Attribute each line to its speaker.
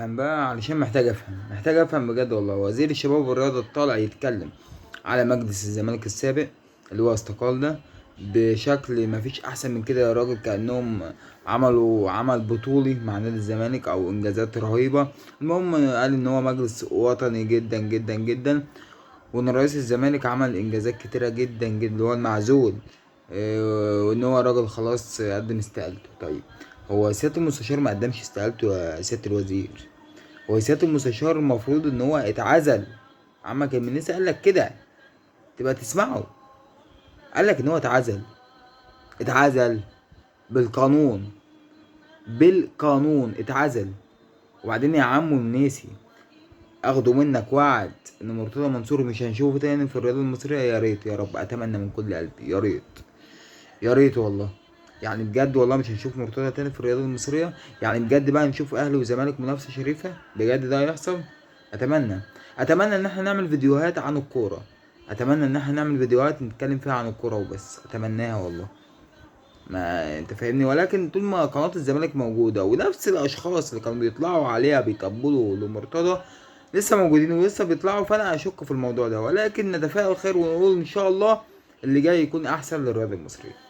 Speaker 1: افهم بقى علشان محتاج افهم بجد والله. وزير الشباب والرياضة طالع يتكلم على مجلس الزمالك السابق اللي هو استقال ده بشكل مفيش احسن من كده يا راجل. كأنهم عملوا عمل بطولي مع نادي الزمالك او انجازات رهيبة. المهم قال ان هو مجلس وطني جدا جدا جدا، وان رئيس الزمالك عمل انجازات كتيرة جدا جدا اللي هو المعزول. وان هو راجل خلاص قدم استقالته. طيب، هو سيادة المستشار ما قدمش استقالته يا سيادة الوزير؟ هو سيادة المستشار المفروض ان هو اتعزل. عمك المنيسي قال لك كده، تبقى تسمعه. قال لك ان هو اتعزل بالقانون. بالقانون اتعزل. وبعدين يا عم منيسي، اخده منك وعد ان مرتضى منصور مش هنشوفه تاني في الرياضة المصرية. يا ريت يا رب، اتمنى من كل قلبي، يا ريت يا ريت والله. يعني بجد والله مش هنشوف مرتضى تاني في الرياضة المصرية. يعني بجد بقى نشوف اهلي وزمالك منافسة شريفة. بجد ده هيحصل. اتمنى اتمنى ان احنا نعمل فيديوهات عن الكورة. اتمنى ان احنا نعمل فيديوهات نتكلم فيها عن الكورة وبس. اتمناها والله. ما انت فاهمني. ولكن طول ما قناة الزمالك موجودة ونفس الاشخاص اللي كانوا بيطلعوا عليها بيطبلوا لمرتضى لسه موجودين ولسه بيطلعوا، فانا اشك في الموضوع ده. ولكن نتفائل خير ونقول ان شاء الله اللي جاي يكون احسن للرياضة المصرية.